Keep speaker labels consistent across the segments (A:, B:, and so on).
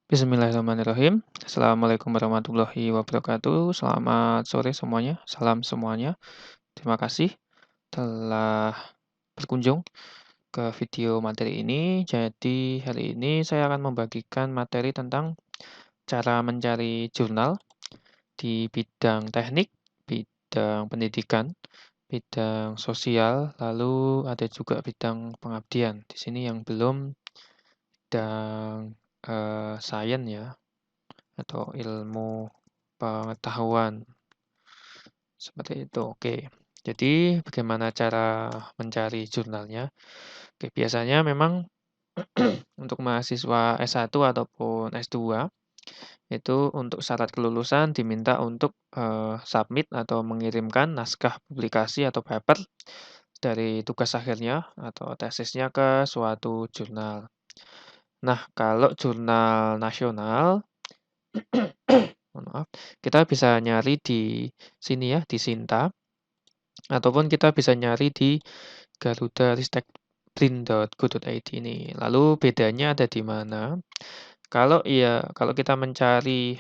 A: Bismillahirrahmanirrahim. Assalamualaikum warahmatullahi wabarakatuh. Selamat sore semuanya. Salam semuanya. Terima kasih telah berkunjung ke video materi ini. Jadi hari ini saya akan membagikan materi tentang cara mencari jurnal di bidang teknik, bidang pendidikan, bidang sosial, lalu ada juga bidang pengabdian. Di sini yang belum bidang sains ya, atau ilmu pengetahuan, seperti itu. Oke, jadi bagaimana cara mencari jurnalnya? Oke, biasanya memang untuk mahasiswa S1 ataupun S2, itu untuk syarat kelulusan diminta untuk submit atau mengirimkan naskah publikasi atau paper dari tugas akhirnya atau tesisnya ke suatu jurnal. Nah, kalau jurnal nasional, mohon maaf, kita bisa nyari di sini ya, di Sinta, ataupun kita bisa nyari di garudaristekbrin.go.id ini. Lalu bedanya ada di mana? Kalau kita mencari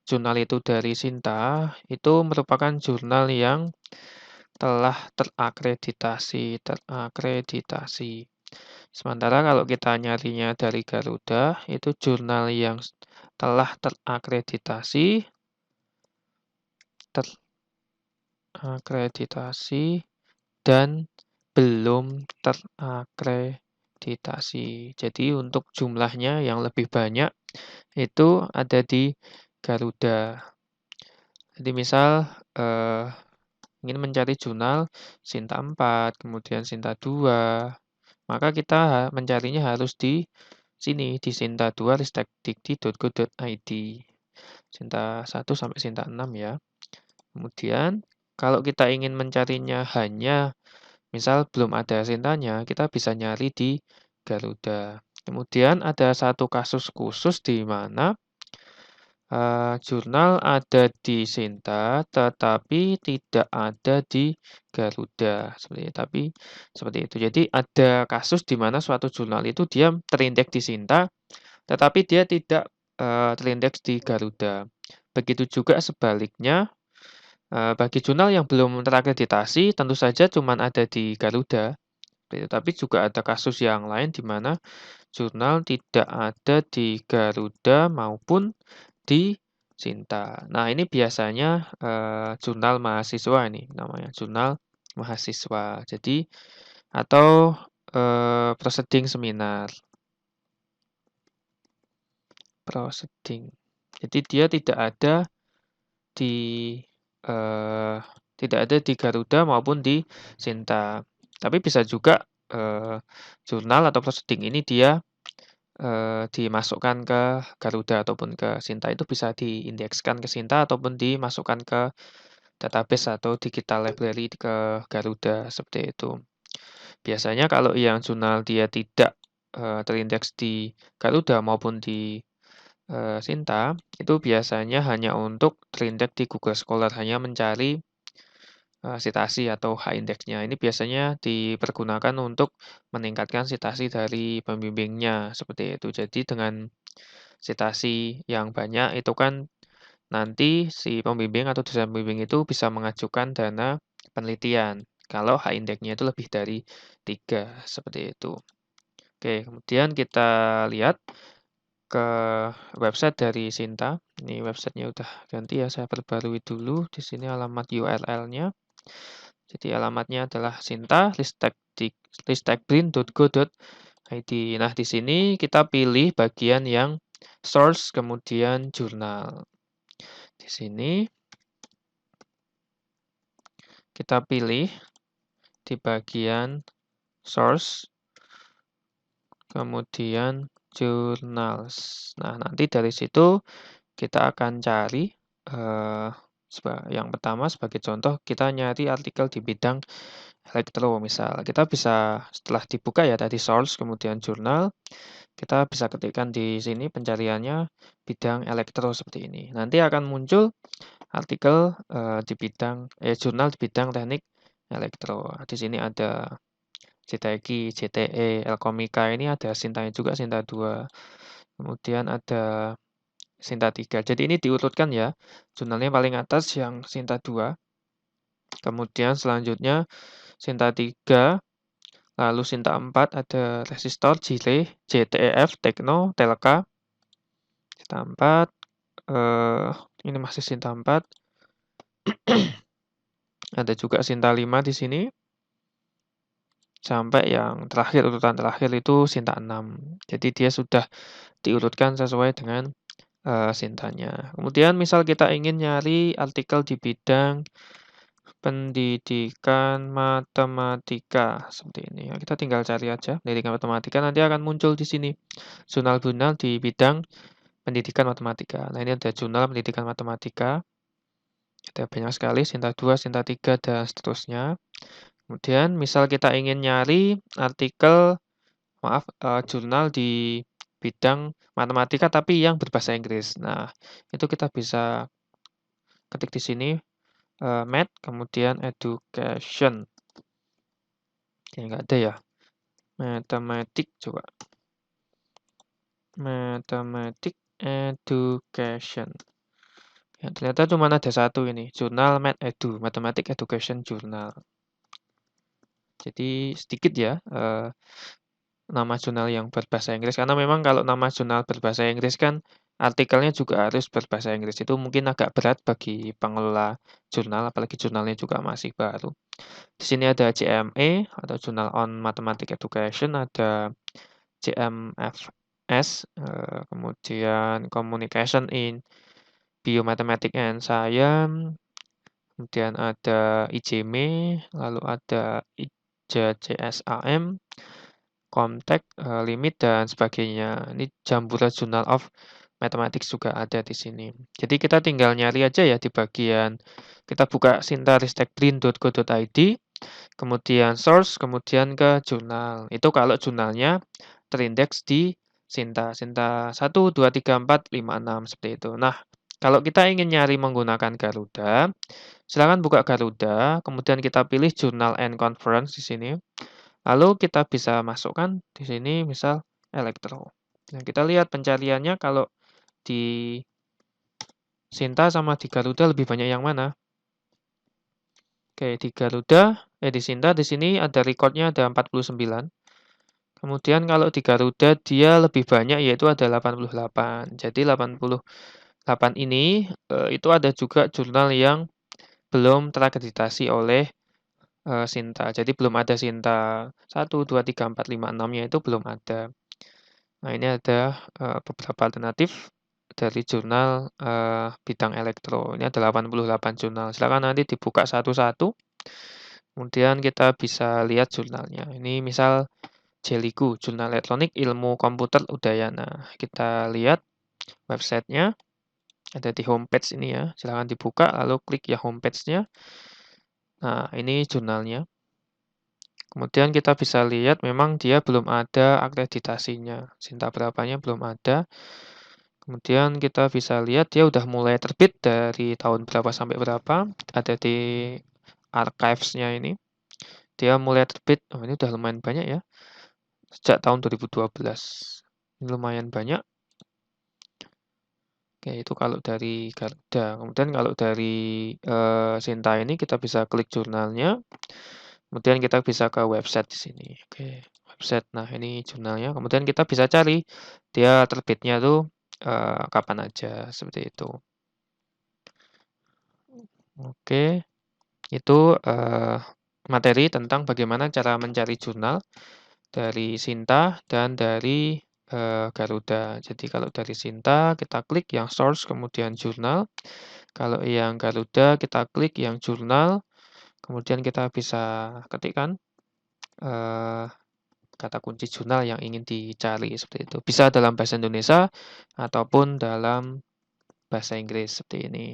A: jurnal itu dari Sinta, itu merupakan jurnal yang telah terakreditasi. Sementara kalau kita nyarinya dari Garuda, itu jurnal yang telah terakreditasi dan belum terakreditasi. Jadi untuk jumlahnya yang lebih banyak itu ada di Garuda. Jadi misal ingin mencari jurnal Sinta 4, kemudian Sinta 2, maka kita mencarinya harus di sini, di Sinta 2 ristekdikti.go.id. Sinta 1 sampai Sinta 6 ya. Kemudian kalau kita ingin mencarinya hanya misal belum ada Sintanya, kita bisa nyari di Garuda. Kemudian ada satu kasus khusus di mana jurnal ada di Sinta, tetapi tidak ada di Garuda. Seperti itu. Jadi ada kasus di mana suatu jurnal itu dia terindeks di Sinta, tetapi dia tidak terindeks di Garuda. Begitu juga sebaliknya, bagi jurnal yang belum terakreditasi, tentu saja cuma ada di Garuda. Tapi juga ada kasus yang lain di mana jurnal tidak ada di Garuda maupun di Sinta. Nah, ini biasanya jurnal mahasiswa ini namanya, jurnal mahasiswa. Jadi atau proceeding seminar. Proceeding. Jadi dia di eh, tidak ada di Garuda maupun di Sinta. Tapi bisa juga jurnal atau proceeding ini dia dimasukkan ke Garuda ataupun ke Sinta, itu bisa diindekskan ke Sinta ataupun dimasukkan ke database atau digital library ke Garuda, seperti itu. Biasanya kalau yang jurnal dia tidak terindeks di Garuda maupun di Sinta, itu biasanya hanya untuk terindeks di Google Scholar, hanya mencari sitasi atau H-index-nya. Ini biasanya dipergunakan untuk meningkatkan sitasi dari pembimbingnya, seperti itu. Jadi dengan sitasi yang banyak itu kan nanti si pembimbing atau dosen pembimbing itu bisa mengajukan dana penelitian. Kalau H-index-nya itu lebih dari 3, seperti itu. Oke, kemudian kita lihat ke website dari Sinta. Ini websitenya udah ganti ya, saya perbarui dulu. Di sini alamat URL-nya. Jadi alamatnya adalah sinta-ristekbrin.go.id. Nah, di sini kita pilih bagian yang source kemudian jurnal. Di sini kita pilih di bagian source kemudian journals. Nah, nanti dari situ kita akan cari yang pertama sebagai contoh kita nyari artikel di bidang elektro misal. Kita bisa setelah dibuka ya tadi source kemudian jurnal, kita bisa ketikkan di sini pencariannya bidang elektro seperti ini. Nanti akan muncul artikel jurnal di bidang teknik elektro. Di sini ada JTEKI, JTE, Elkomika, ini ada Sintanya juga, Sinta 2. kemudian ada Sinta 3. Jadi ini diurutkan ya. Jurnalnya paling atas yang Sinta 2. Kemudian selanjutnya Sinta 3, lalu Sinta 4 ada resistor, Jile, JTEF, Tekno, Telka. Sinta 4, ini masih Sinta 4. Ada juga Sinta 5 di sini. Sampai yang terakhir, urutan terakhir itu Sinta 6. Jadi dia sudah diurutkan sesuai dengan Sintanya. Kemudian misal kita ingin nyari artikel di bidang pendidikan matematika seperti ini. Ya, kita tinggal cari aja pendidikan matematika, nanti akan muncul di sini jurnal-jurnal di bidang pendidikan matematika. Nah, ini ada jurnal pendidikan matematika. Ada banyak sekali, Sinta 2, Sinta 3, dan seterusnya. Kemudian misal kita ingin nyari artikel, jurnal di bidang matematika tapi yang berbahasa Inggris. Nah, itu kita bisa ketik di sini, math, kemudian education. Kayaknya nggak ada ya. Matematik coba. Mathematic education. Ya, ternyata cuma ada satu ini, jurnal Math Edu, Mathematic Education Journal. Jadi sedikit ya nama jurnal yang berbahasa Inggris, karena memang kalau nama jurnal berbahasa Inggris kan artikelnya juga harus berbahasa Inggris. Itu mungkin agak berat bagi pengelola jurnal, apalagi jurnalnya juga masih baru. Di sini ada JME atau Journal on Mathematics Education, ada JMFS, kemudian Communication in Biomathematics and Science, kemudian ada IJME, lalu ada IJCSAM, Comtek, Limit, dan sebagainya. Ini Jambura Journal of Mathematics juga ada di sini. Jadi kita tinggal nyari aja ya di bagian, kita buka sintaristekbrin.go.id, kemudian source, kemudian ke jurnal. Itu kalau jurnalnya terindeks di Sinta 1, 2, 3, 4, 5, 6 seperti itu. Nah, kalau kita ingin nyari menggunakan Garuda, silakan buka Garuda, kemudian kita pilih Journal and Conference di sini. Lalu kita bisa masukkan di sini misal elektro. Nah, kita lihat pencariannya kalau di Sinta sama di Garuda lebih banyak yang mana? Oke, di Garuda, di Sinta di sini ada recordnya ada 49. Kemudian kalau di Garuda dia lebih banyak yaitu ada 88. Jadi 88 ini itu ada juga jurnal yang belum terakreditasi oleh Sinta. Jadi belum ada Sinta 1, 2, 3, 4, 5, 6-nya itu belum ada. Nah, ini ada beberapa alternatif dari jurnal bidang elektro. Ini ada 88 jurnal. Silakan nanti dibuka satu-satu. Kemudian kita bisa lihat jurnalnya. Ini misal Jeliku, Jurnal Elektronik Ilmu Komputer Udayana. Kita lihat websitenya. Ada di homepage ini ya. Silakan dibuka lalu klik ya homepage-nya. Nah, ini jurnalnya. Kemudian kita bisa lihat memang dia belum ada akreditasinya. Sinta berapanya belum ada. Kemudian kita bisa lihat dia udah mulai terbit dari tahun berapa sampai berapa. Ada di archives-nya ini. Dia mulai terbit, ini udah lumayan banyak ya. Sejak tahun 2012. Ini lumayan banyak. Oke, itu kalau dari Garuda. Kemudian kalau dari Sinta ini kita bisa klik jurnalnya. Kemudian kita bisa ke website di sini. Oke, website. Nah, ini jurnalnya. Kemudian kita bisa cari dia terbitnya tuh kapan aja seperti itu. Oke, itu materi tentang bagaimana cara mencari jurnal dari Sinta dan dari Garuda. Jadi kalau dari Sinta kita klik yang source kemudian jurnal. Kalau yang Garuda kita klik yang jurnal, kemudian kita bisa ketikkan kata kunci jurnal yang ingin dicari seperti itu. Bisa dalam bahasa Indonesia ataupun dalam bahasa Inggris seperti ini.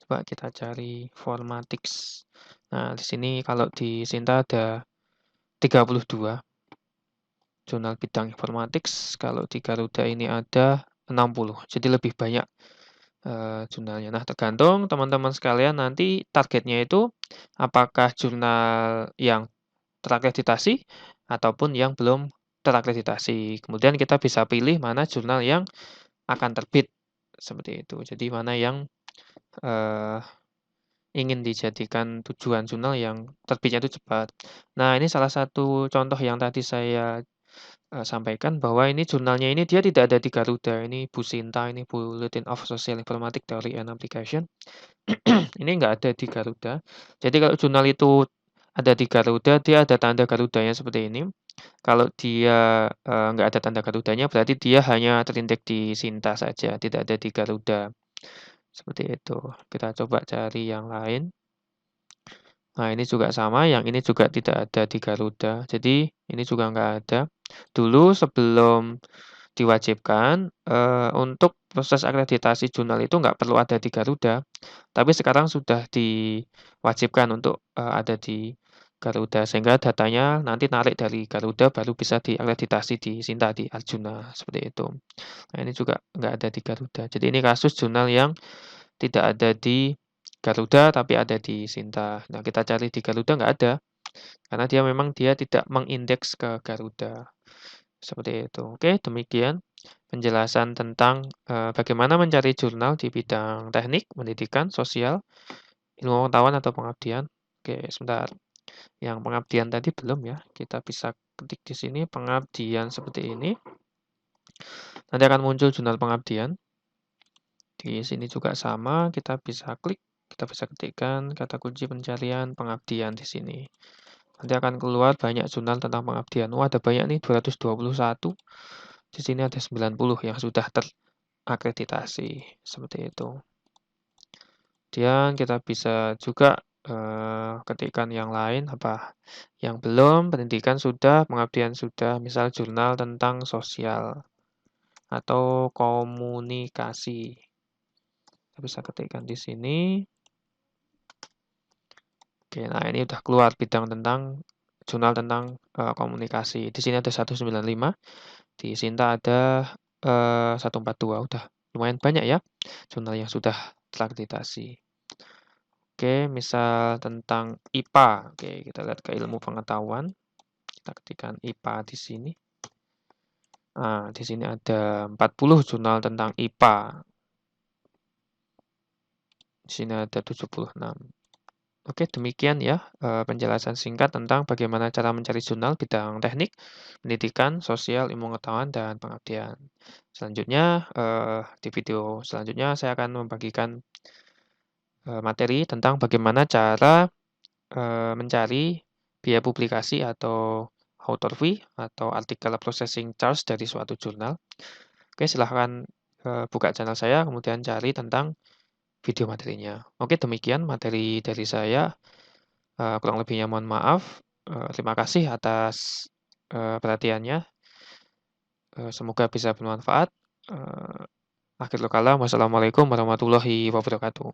A: Coba kita cari Formatics. Nah, di sini kalau di Sinta ada 32 jurnal bidang informatics, kalau di Garuda ini ada 60, jadi lebih banyak jurnalnya. Nah, tergantung teman-teman sekalian nanti targetnya itu apakah jurnal yang terakreditasi ataupun yang belum terakreditasi. Kemudian kita bisa pilih mana jurnal yang akan terbit, seperti itu. Jadi mana yang, eee, ingin dijadikan tujuan jurnal yang terbitnya itu cepat. Nah, ini salah satu contoh yang tadi saya, sampaikan bahwa ini jurnalnya ini dia tidak ada di Garuda, ini Businta, ini Bulletin of Social Informatic Theory and Application. Ini nggak ada di Garuda. Jadi kalau jurnal itu ada di Garuda, dia ada tanda Garudanya seperti ini. Kalau dia, nggak ada tanda Garudanya, berarti dia hanya terindeks di Sinta saja, tidak ada di Garuda, seperti itu. Kita coba cari yang lain. Nah, ini juga sama, yang ini juga tidak ada di Garuda, jadi ini juga nggak ada. Dulu sebelum diwajibkan, untuk proses akreditasi jurnal itu nggak perlu ada di Garuda, tapi sekarang sudah diwajibkan untuk, ada di Garuda, sehingga datanya nanti narik dari Garuda baru bisa diakreditasi di Sinta, di Arjuna, seperti itu. Nah, ini juga nggak ada di Garuda. Jadi ini kasus jurnal yang tidak ada di Garuda, tapi ada di Sinta. Nah, kita cari di Garuda nggak ada, karena dia memang tidak mengindeks ke Garuda, seperti itu. Oke, demikian penjelasan tentang, bagaimana mencari jurnal di bidang teknik, pendidikan, sosial, ilmu pengetahuan atau pengabdian. Oke, sebentar. Yang pengabdian tadi belum ya, kita bisa ketik di sini pengabdian seperti ini. Nanti akan muncul jurnal pengabdian. Di sini juga sama, kita bisa klik, kita bisa ketikkan kata kunci pencarian pengabdian di sini. Nanti akan keluar banyak jurnal tentang pengabdian. Wah, ada banyak nih, 221. Di sini ada 90 yang sudah terakreditasi, seperti itu. Kemudian kita bisa juga, ketikkan yang lain, yang belum, pendidikan sudah, pengabdian sudah, misal jurnal tentang sosial atau komunikasi. Kita bisa ketikkan di sini. Oke, nah ini udah keluar bidang tentang jurnal tentang, komunikasi. Di sini ada 195, di Sinta ada, 142, udah lumayan banyak ya jurnal yang sudah terakreditasi. Oke, misal tentang IPA. Oke, kita lihat ke ilmu pengetahuan. Kita ketikkan IPA di sini. Nah, di sini ada 40 jurnal tentang IPA. Di sini ada 76. Oke, demikian ya, penjelasan singkat tentang bagaimana cara mencari jurnal bidang teknik, pendidikan, sosial, ilmu pengetahuan, dan pengabdian. Selanjutnya, di video selanjutnya saya akan membagikan, materi tentang bagaimana cara, mencari biaya publikasi atau author fee atau artikel processing charge dari suatu jurnal. Oke, silahkan, buka channel saya, kemudian cari tentang video materinya. Oke, demikian materi dari saya. Kurang lebihnya mohon maaf. Terima kasih atas, perhatiannya. Semoga bisa bermanfaat. Akhirul kalam, wassalamualaikum warahmatullahi wabarakatuh.